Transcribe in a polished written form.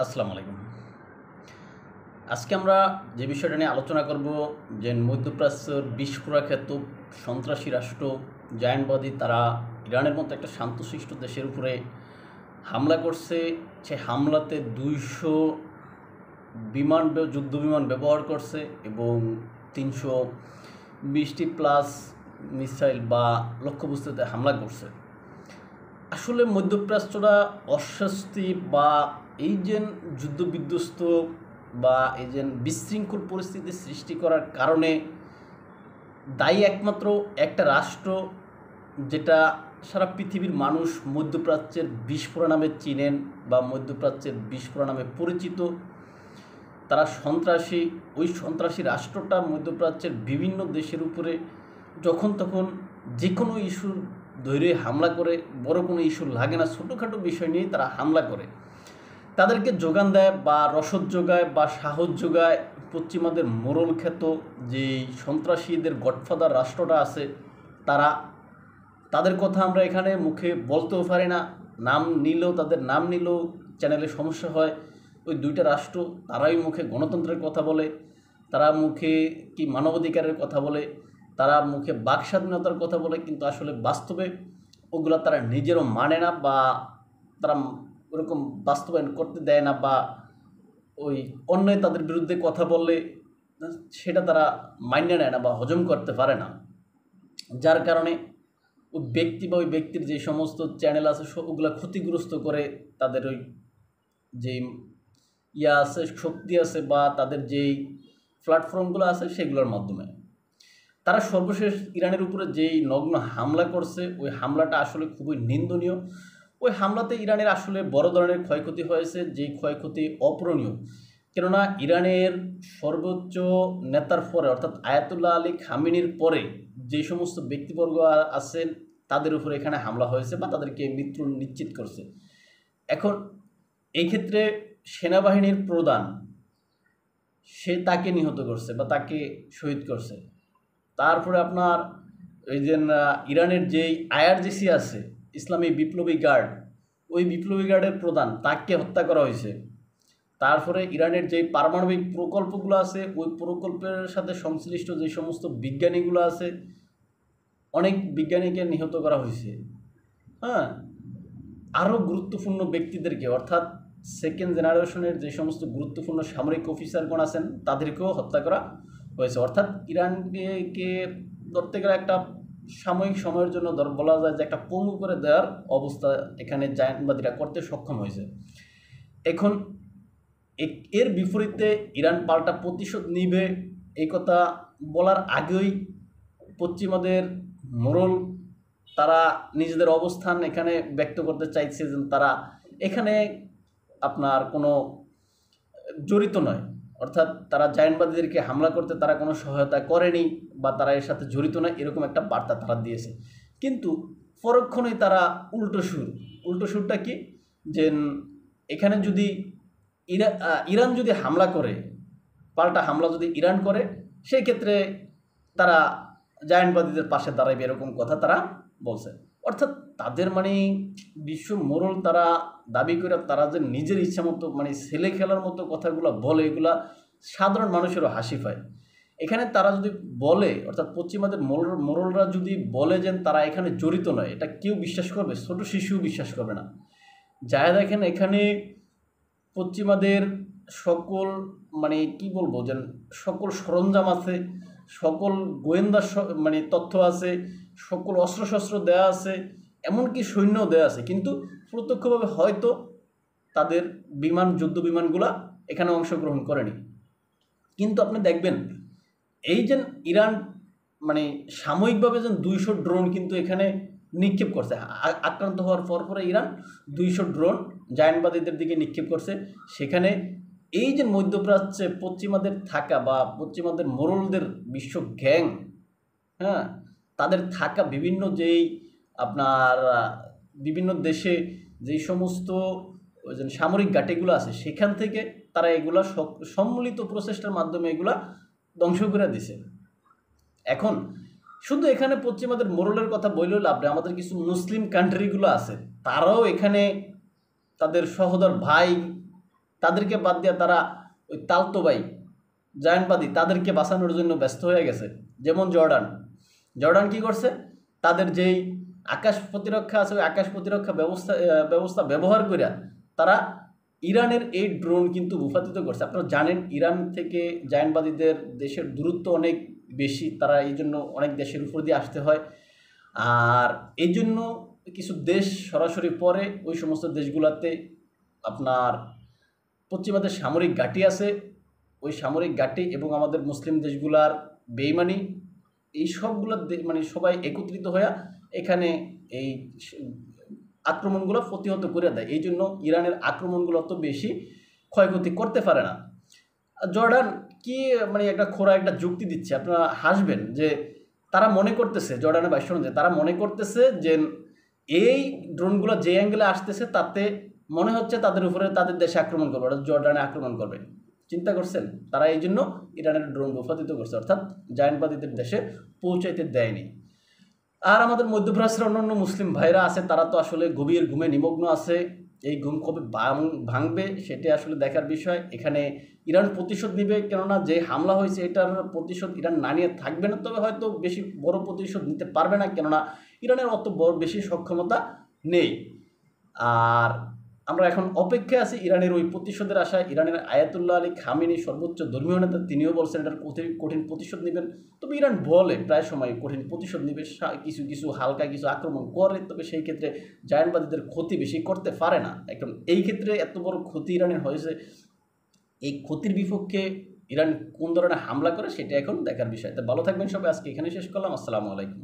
আসসালামু আলাইকুম। আজকে আমরা যে বিষয়টা নিয়ে আলোচনা করব যে মধ্যপ্রাচ্যের বিস্ফোরা খ্যাত সন্ত্রাসী রাষ্ট্র জায়নবাদী তারা ইরানের মতো একটা শান্তশিষ্ট দেশের উপরে হামলা করছে। সে হামলাতে 200 যুদ্ধ বিমান ব্যবহার করছে এবং 320টি প্লাস মিসাইল বা লক্ষ্যবস্তুতে হামলা করছে। আসলে মধ্যপ্রাচ্যরা অস্বস্তি বা এই যে যুদ্ধবিধ্বস্ত বা এই যে বিশৃঙ্খল পরিস্থিতি সৃষ্টি করার কারণে দায়ী একমাত্র একটা রাষ্ট্র, যেটা সারা পৃথিবীর মানুষ মধ্যপ্রাচ্যের বিস্ফোরা নামে চিনেন বা মধ্যপ্রাচ্যের বিস্ফোরা নামে পরিচিত। তারা সন্ত্রাসী, ওই সন্ত্রাসী রাষ্ট্রটা মধ্যপ্রাচ্যের বিভিন্ন দেশের উপরে যখন তখন যে কোনো ইস্যু ধরে হামলা করে। বড় কোনো ইস্যু লাগে না, ছোটোখাটো বিষয় নিয়েই তারা হামলা করে। তাদেরকে যোগান দেয় বা রসদ যোগায় বা সাহস যোগায় পশ্চিমাদের মোরল খ্যাত যে সন্ত্রাসীদের গডফাদার রাষ্ট্রটা আছে তারা। তাদের কথা আমরা এখানে মুখে বলতেও পারি না, নাম নিলেও তাদের নাম নিলেও চ্যানেলে সমস্যা হয়। ওই দুইটা রাষ্ট্র তারাই মুখে গণতন্ত্রের কথা বলে, তারা মুখে কি মানবাধিকারের কথা বলে, তারা মুখে বাক স্বাধীনতার কথা বলে, কিন্তু আসলে বাস্তবে ওগুলা তারা নিজেরও মানে না বা তারা ওরকম বাস্তবায়ন করতে দেয় না, বা ওই অন্যায় তাদের বিরুদ্ধে কথা বললে সেটা তারা মান্য নেয় না বা হজম করতে পারে না। যার কারণে ওই ব্যক্তি বা ওই ব্যক্তির যে সমস্ত চ্যানেল আছে ওগুলো ক্ষতিগ্রস্ত করে তাদের ওই যে আছে, শক্তি আছে বা তাদের যেই প্ল্যাটফর্মগুলো আছে সেগুলোর মাধ্যমে। তারা সর্বশেষ ইরানের উপরে যেই নগ্ন হামলা করছে, ওই হামলাটা আসলে খুবই নিন্দনীয়। ওই হামলাতে ইরানের আসলে বড় ধরনের ক্ষয়ক্ষতি হয়েছে, যেই ক্ষয়ক্ষতি অপূরণীয়। কেননা ইরানের সর্বোচ্চ নেতার পরে অর্থাৎ আয়াতুল্লাহ আলী খামেনির পরে যে সমস্ত ব্যক্তিবর্গ আছেন তাদের উপরে এখানে হামলা হয়েছে বা তাদেরকে মৃত্যু নিশ্চিত করছে। এখন এই ক্ষেত্রে সেনাবাহিনীর প্রধান সে তাকে নিহত করছে বা তাকে শহীদ করছে। তারপরে আপনার ওই যে ইরানের যেই আইআরজিসি আছে, ইসলামী বিপ্লবী গার্ড, ওই বিপ্লবী গার্ডের প্রধান তাকে হত্যা করা হয়েছে। তারপরে ইরানের যেই পারমাণবিক প্রকল্পগুলো আছে ওই প্রকল্পের সাথে সংশ্লিষ্ট যে সমস্ত বিজ্ঞানীগুলো আছে অনেক বিজ্ঞানীকে নিহত করা হয়েছে। হ্যাঁ, আরও গুরুত্বপূর্ণ ব্যক্তিদেরকে অর্থাৎ সেকেন্ড জেনারেশনের যে সমস্ত গুরুত্বপূর্ণ সামরিক অফিসারগণ আছেন তাদেরকেও হত্যা করা হয়েছে। অর্থাৎ ইরানকে ধরতে গেলে একটা সাময়িক সময়ের জন্য বলা যায় যে একটা পঙ্গু করে দেওয়ার অবস্থা এখানে জায়নবাদীরা করতে সক্ষম হয়েছে। এখন এর বিপরীতে ইরান পাল্টা প্রতিশোধ নিবে এই কথা বলার আগেই পশ্চিমাদের মোরল তারা নিজেদের অবস্থান এখানে ব্যক্ত করতে চাইছে যে তারা এখানে আপনার কোনো জড়িত নয়, অর্থাৎ তারা জায়নবাদীদেরকে হামলা করতে তারা কোনো সহায়তা করেনি বা তারা এর সাথে জড়িত নয়, এরকম একটা বার্তা তারা দিয়েছে। কিন্তু পরক্ষণেই তারা উল্টো সুরটা কি, যে এখানে যদি ইরান যদি হামলা করে, পাল্টা হামলা যদি ইরান করে, সেই ক্ষেত্রে তারা জায়নবাদীদের পাশে দাঁড়াবে, এরকম কথা তারা বলছে। অর্থাৎ তাদের বিশ্ব মোরল তারা দাবি করে তারা যে নিজের ইচ্ছা মতো ছেলে খেলার মতো কথাগুলো বলে, এগুলা সাধারণ মানুষেরও হাসি পায়। এখানে তারা যদি বলে, অর্থাৎ পশ্চিমাদের মোরলরা যদি বলে যে তারা এখানে জড়িত নয়, এটা কেউ বিশ্বাস করবে? ছোট শিশুও বিশ্বাস করবে না। যারা দেখেন এখানে পশ্চিমাদের সকল কি বলবো, যে সকল সরঞ্জাম আছে, সকল গোয়েন্দা তথ্য আছে, সকল অস্ত্রশস্ত্র দেয়া আছে, এমনকি সৈন্য দেয়া আছে, কিন্তু প্রত্যক্ষভাবে হয়তো তাদের যুদ্ধ বিমানগুলা এখানে অংশগ্রহণ করেনি। কিন্তু আপনি দেখবেন এই যে ইরান সাময়িকভাবে যেন 200 ড্রোন কিন্তু এখানে নিক্ষেপ করছে, আক্রান্ত হওয়ার পরে ইরান 200 ড্রোন জায়নবাদীদের দিকে নিক্ষেপ করছে। সেখানে এই যে মধ্যপ্রাচ্যে পশ্চিমাদের থাকা বা পশ্চিমাদের মোরলদের বিশ্ব গ্যাং, হ্যাঁ, তাদের থাকা বিভিন্ন আপনার বিভিন্ন দেশে যেই সমস্ত সামরিক ঘাঁটিগুলো আছে সেখান থেকে তারা এগুলা সম্মিলিত প্রচেষ্টার মাধ্যমে এগুলা ধ্বংস করে দিছে। এখন শুধু এখানে পশ্চিমাদের মোরলের কথা বললেও লাভ নেই, আমাদের কিছু মুসলিম কান্ট্রিগুলো আছে তারাও এখানে তাদের সহোদর ভাই তাদেরকে বাদ দিয়ে তারা ওই তালতোবাই জায়ান্টবাদী তাদেরকে বাঁচানোর জন্য ব্যস্ত হয়ে গেছে। যেমন জর্ডান কি করছে, তাদের যেই আকাশ প্রতিরক্ষা আছে ওই আকাশ প্রতিরক্ষা ব্যবস্থা ব্যবহার করে তারা ইরানের এই ড্রোন কিন্তু ভূপাতিত করছে। আপনারা জানেন ইরান থেকে জায়ান্টবাদীদের দেশের দূরত্ব অনেক বেশি, তারা এই জন্য অনেক দেশের উপর দিয়ে আসতে হয়। আর এই জন্য কিছু দেশ সরাসরি পরে ওই সমস্ত দেশগুলোতে আপনার পশ্চিমাদের সামরিক ঘাঁটি আছে, ওই সামরিক ঘাঁটি এবং আমাদের মুসলিম দেশগুলার বেইমানি এই সবগুলো মানে সবাই একত্রিত হয়ে এখানে এই আক্রমণগুলো প্রতিহত করে দেয়। এই জন্য ইরানের আক্রমণগুলো অত বেশি ক্ষয়ক্ষতি করতে পারে না। জর্ডান কি মানে একটা খোরা একটা যুক্তি দিচ্ছে, আপনারা হাসবেন, যে তারা মনে করতেছে জর্ডানের ভাষ্য অনুযায়ী তারা মনে করতেছে যে এই ড্রোনগুলো যে অ্যাঙ্গেলে আসতেছে তাতে মনে হচ্ছে তাদের উপরে তাদের দেশে আক্রমণ করবে, ওরা জর্ডানে আক্রমণ করবে। চিন্তা করছেন, তারা এই জন্য ইরানের ড্রোন ভূপাতিত করছে, অর্থাৎ জায়ান্টবাদীদের দেশে পৌঁছাইতে দেয়নি। আর আমাদের মধ্যপ্রাচ্যের অন্যান্য মুসলিম ভাইরা আছে, তারা তো আসলে গভীর ঘুমে নিমগ্ন আছে। এই ঘুম কবে ভাঙবে সেটা আসলে দেখার বিষয়। এখানে ইরান প্রতিশোধ নিবে, কেননা যে হামলা হয়েছে এটার প্রতিশোধ ইরান না নিয়ে থাকবে না, তবে হয়তো বেশি বড় প্রতিশোধ নিতে পারবে না, কেননা ইরানের অত বড় বেশি সক্ষমতা নেই। আর আমরা এখন অপেক্ষায় আছি ইরানের ওই প্রতিশোধের আশায়। ইরানের আয়াতুল্লাহ আলী খামেনি সর্বোচ্চ ধর্মীয় নেতা, তিনিও বলছেন এটার কঠিন প্রতিশোধ নেবেন। তবে ইরান বলে প্রায় সময় কঠিন প্রতিশোধ নেবে, কিছু কিছু হালকা কিছু আক্রমণ করে, তবে সেই ক্ষেত্রে জায়ান্টবাদীদের ক্ষতি বেশি করতে পারে না। এখন এই ক্ষেত্রে এত বড় ক্ষতি ইরানের হয়েছে, এই ক্ষতির বিপক্ষে ইরান কোন ধরনের হামলা করে সেটা এখন দেখার বিষয়। তো ভালো থাকবেন সবাই, আজকে এখানে শেষ করলাম। আসসালামু আলাইকুম।